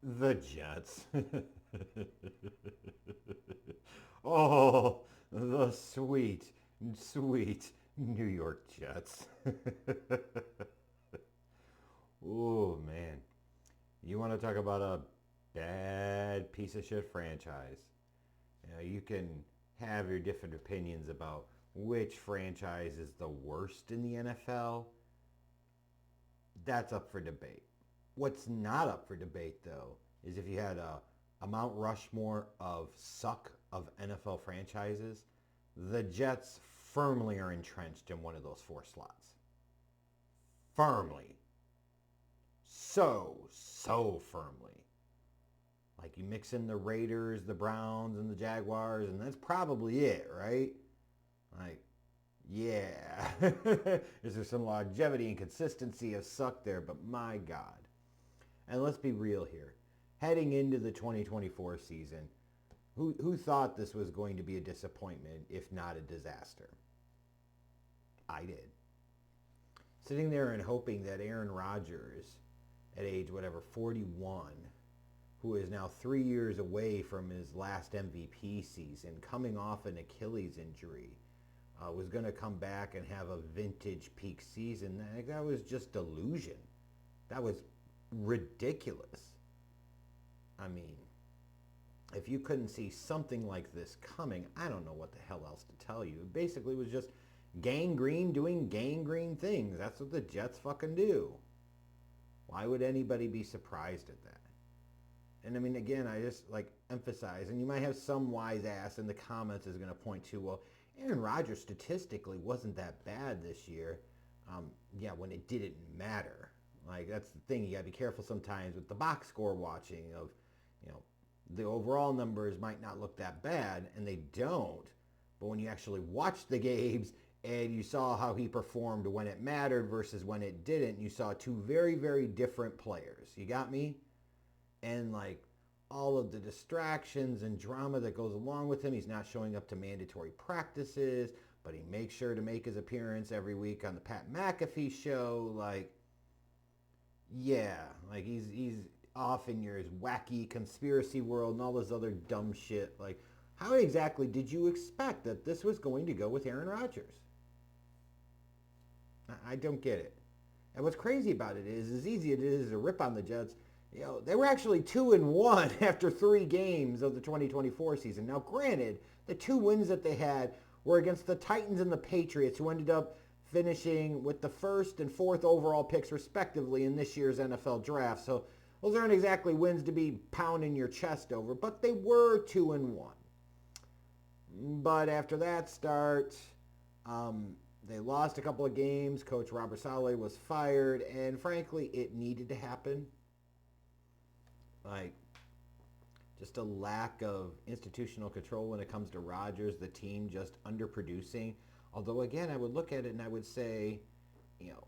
The Jets. Oh, the sweet, sweet New York Jets. Oh, man. You want to talk about a bad piece of shit franchise? You can have your different opinions about which franchise is the worst in the NFL. That's up for debate. What's not up for debate, though, is if you had a Mount Rushmore of suck of NFL franchises, the Jets firmly are entrenched in one of those four slots. Firmly. So firmly. Like you mix in the Raiders, the Browns, and the Jaguars, and that's probably it, right? Like, yeah. Is there some longevity and consistency of suck there? But my God. And let's be real here. Heading into the 2024 season, who thought this was going to be a disappointment, if not a disaster? I did. Sitting there and hoping that Aaron Rodgers, at age whatever, 41, who is now 3 years away from his last MVP season, coming off an Achilles injury, was going to come back and have a vintage peak season. That was just delusion. That was ridiculous. I mean, if you couldn't see something like this coming, I don't know what the hell else to tell you. It basically was just gangrene doing gangrene things. That's what the Jets fucking do. Why would anybody be surprised at that? And I mean, again, I just like emphasize, and you might have some wise ass in the comments is going to point to, well, Aaron Rodgers statistically wasn't that bad this year. Yeah, when it didn't matter. Like that's the thing. You got to be careful sometimes with the box score watching of, you know, the overall numbers might not look that bad, and they don't. But when you actually watch the games and you saw how he performed when it mattered versus when it didn't, you saw two very, very different players. You got me? And like all of the distractions and drama that goes along with him. He's not showing up to mandatory practices, but he makes sure to make his appearance every week on the Pat McAfee show. Like, yeah, like he's off in your wacky conspiracy world and all this other dumb shit. Like, how exactly did you expect that this was going to go with Aaron Rodgers? I don't get it. And what's crazy about it is, as easy it is to rip on the Jets, you know, they were actually 2-1 after 3 games of the 2024 season. Now, granted, the 2 wins that they had were against the Titans and the Patriots, who ended up finishing with the first and fourth overall picks, respectively, in this year's NFL draft. So those aren't exactly wins to be pounding your chest over, but they were 2-1. But after that start, they lost a couple of games. Coach Robert Saleh was fired, and frankly, it needed to happen. Like, just a lack of institutional control when it comes to Rodgers, the team just underproducing. Although, again, I would look at it and I would say, you know,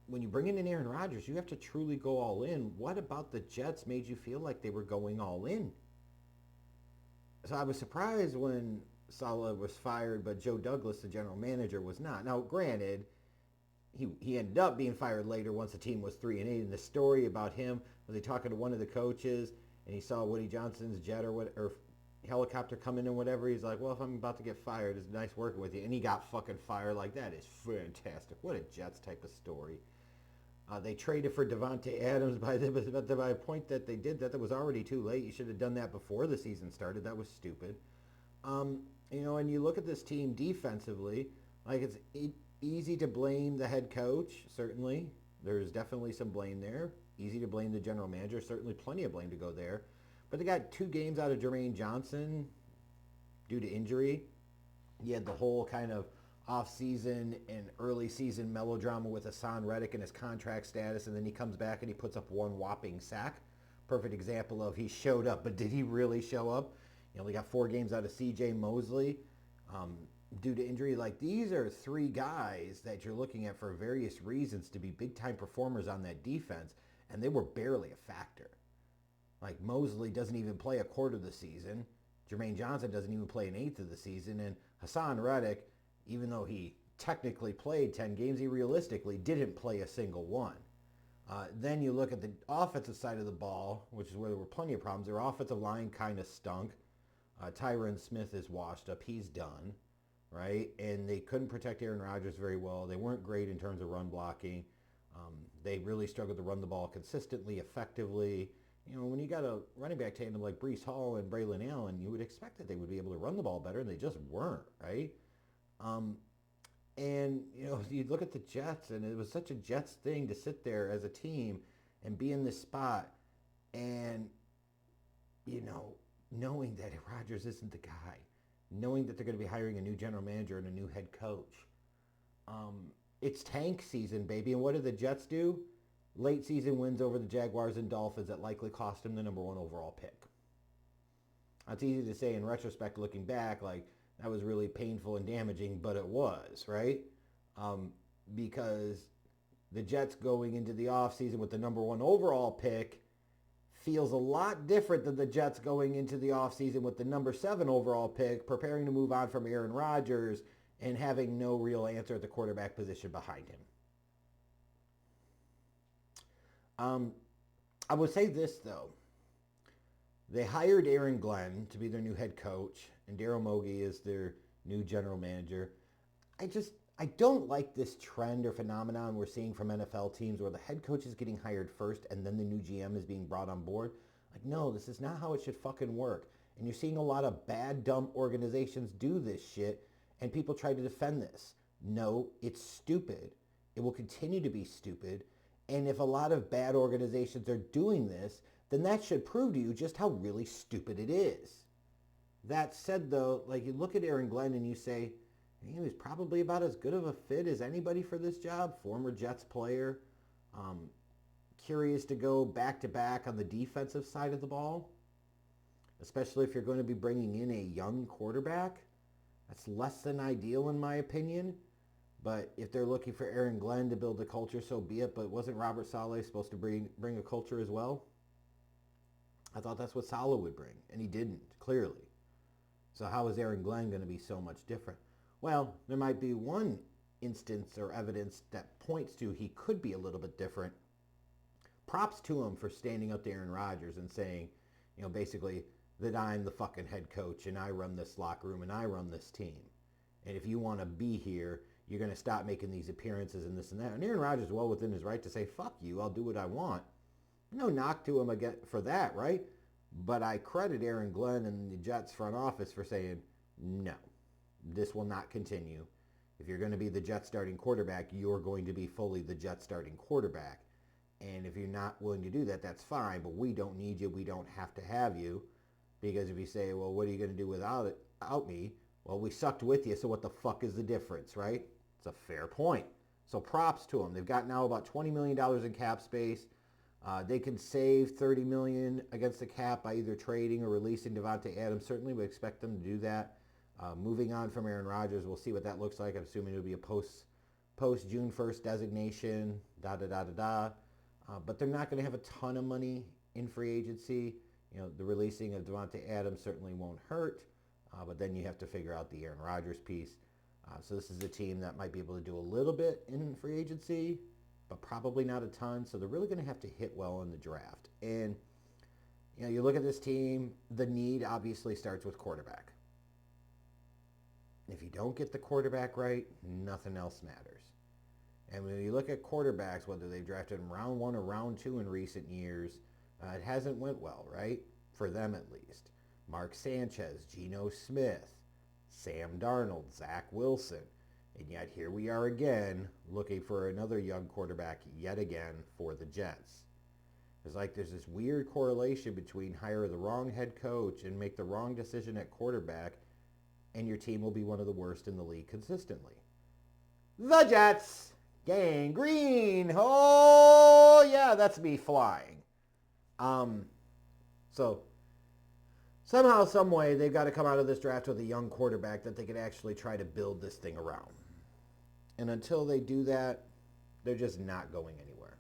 when you bring in an Aaron Rodgers, you have to truly go all in. What about the Jets made you feel like they were going all in? So I was surprised when Saleh was fired, but Joe Douglas, the general manager, was not. Now, granted, he ended up being fired later once the team was 3-8. And the story about him was he talking to one of the coaches and he saw Woody Johnson's jet or helicopter coming in, whatever. He's like, well, if I'm about to get fired, it's nice working with you. And he got fucking fired. Like, that is fantastic. What a Jets type of story. They traded for Devontae Adams by the point that they did that, that was already too late. You should have done that before the season started. That was stupid. You know, and you look at this team defensively, like it's easy to blame the head coach, certainly. There's definitely some blame there. Easy to blame the general manager, certainly plenty of blame to go there. But they got 2 games out of Jermaine Johnson due to injury. You had the whole kind of off-season and early season melodrama with Hassan Reddick and his contract status, and then he comes back and he puts up one whopping sack. Perfect example of he showed up, but did he really show up? You only got 4 games out of C.J. Mosley due to injury. Like, these are 3 guys that you're looking at for various reasons to be big-time performers on that defense, and they were barely a factor. Like, Mosley doesn't even play a quarter of the season. Jermaine Johnson doesn't even play an eighth of the season. And Hassan Reddick, even though he technically played 10 games, he realistically didn't play a single one. Then you look at the offensive side of the ball, which is where there were plenty of problems. Their offensive line kind of stunk. Tyron Smith is washed up. He's done, right? And they couldn't protect Aaron Rodgers very well. They weren't great in terms of run blocking. They really struggled to run the ball consistently, effectively. You know, when you got a running back tandem like Breece Hall and Braylon Allen, you would expect that they would be able to run the ball better, and they just weren't, right? And, you know, you look at the Jets, and it was such a Jets thing to sit there as a team and be in this spot and, you know, knowing that Rodgers isn't the guy, knowing that they're going to be hiring a new general manager and a new head coach. It's tank season, baby. And what did the Jets do? Late season wins over the Jaguars and Dolphins that likely cost them the number 1 overall pick. It's easy to say in retrospect, looking back, like, that was really painful and damaging, but it was, right? Because the Jets going into the offseason with the number 1 overall pick feels a lot different than the Jets going into the offseason with the number 7 overall pick, preparing to move on from Aaron Rodgers and having no real answer at the quarterback position behind him. I would say this, though. They hired Aaron Glenn to be their new head coach, and Daryl Mogay is their new general manager. I don't like this trend or phenomenon we're seeing from NFL teams where the head coach is getting hired first and then the new GM is being brought on board. Like, no, this is not how it should fucking work. And you're seeing a lot of bad, dumb organizations do this shit, and people try to defend this. No, it's stupid. It will continue to be stupid. And if a lot of bad organizations are doing this, then that should prove to you just how really stupid it is. That said, though, like, you look at Aaron Glenn and you say, he was probably about as good of a fit as anybody for this job. Former Jets player. Curious to go back-to-back on the defensive side of the ball, especially if you're going to be bringing in a young quarterback. That's less than ideal in my opinion. But if they're looking for Aaron Glenn to build a culture, so be it. But wasn't Robert Saleh supposed to bring a culture as well? I thought that's what Saleh would bring, and he didn't, clearly. So how is Aaron Glenn going to be so much different? Well, there might be one instance or evidence that points to he could be a little bit different. Props to him for standing up to Aaron Rodgers and saying, you know, basically that I'm the fucking head coach and I run this locker room and I run this team. And if you want to be here, you're going to stop making these appearances and this and that. And Aaron Rodgers is well within his right to say, fuck you, I'll do what I want. No knock to him again for that, right? But I credit Aaron Glenn and the Jets front office for saying, no, this will not continue. If you're going to be the Jets starting quarterback, you're going to be fully the Jets starting quarterback. And if you're not willing to do that, that's fine, but we don't need you. We don't have to have you. Because if you say, well, what are you going to do without me? Well, we sucked with you, so what the fuck is the difference, right? It's a fair point. So props to them. They've got now about $20 million in cap space. They can save $30 million against the cap by either trading or releasing Davante Adams. Certainly we expect them to do that. Moving on from Aaron Rodgers, we'll see what that looks like. I'm assuming it'll be a post June 1st designation, but they're not going to have a ton of money in free agency. You know, the releasing of Davante Adams certainly won't hurt, but then you have to figure out the Aaron Rodgers piece. So this is a team that might be able to do a little bit in free agency, but probably not a ton. So they're really going to have to hit well in the draft. And, you know, you look at this team, the need obviously starts with quarterback. If you don't get the quarterback right, nothing else matters. And when you look at quarterbacks, whether they've drafted in round 1 or round 2 in recent years, it hasn't went well, right? For them at least. Mark Sanchez, Geno Smith, Sam Darnold, Zach Wilson. And yet here we are again looking for another young quarterback yet again for the Jets. It's like there's this weird correlation between hire the wrong head coach and make the wrong decision at quarterback, and your team will be one of the worst in the league consistently. The Jets! Gang green! Oh, yeah, that's me flying. So somehow, some way, they've got to come out of this draft with a young quarterback that they could actually try to build this thing around. And until they do that, they're just not going anywhere.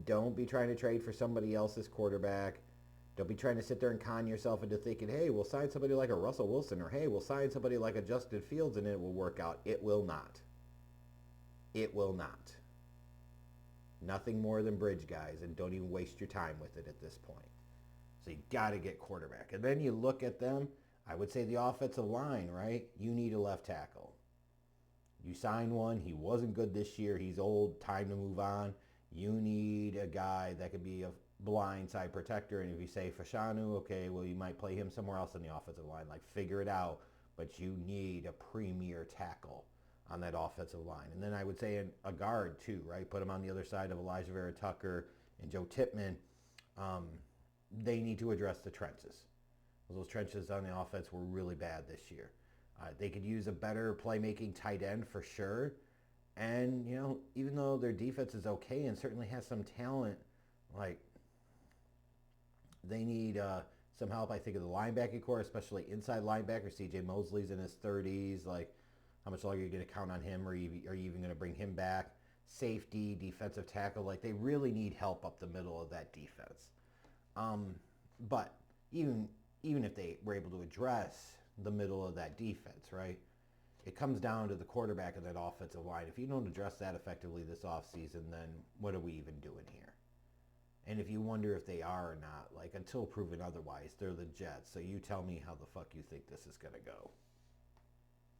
Don't be trying to trade for somebody else's quarterback. Don't be trying to sit there and con yourself into thinking, hey, we'll sign somebody like a Russell Wilson, or hey, we'll sign somebody like a Justin Fields and it will work out. It will not. It will not. Nothing more than bridge guys, and don't even waste your time with it at this point. So you got to get quarterback. And then you look at them, I would say the offensive line, right? You need a left tackle. You sign one. He wasn't good this year. He's old. Time to move on. You need a guy that could be a blindside protector. And if you say Fashanu, okay, well, you might play him somewhere else in the offensive line. Like, figure it out. But you need a premier tackle on that offensive line. And then I would say a guard, too, right? Put him on the other side of Elijah Vera Tucker and Joe Tippmann. They need to address the trenches. Those trenches on the offense were really bad this year. They could use a better playmaking tight end for sure. And, you know, even though their defense is okay and certainly has some talent, like, they need some help, I think, of the linebacking core, especially inside linebacker. C.J. Mosley's in his 30s. Like, how much longer are you going to count on him, or are you even going to bring him back? Safety, defensive tackle, like, they really need help up the middle of that defense. But even if they were able to address the middle of that defense, right? It comes down to the quarterback of that offensive line. If you don't address that effectively this offseason, then what are we even doing here? And if you wonder if they are or not, like, until proven otherwise, they're the Jets. So you tell me how the fuck you think this is going to go.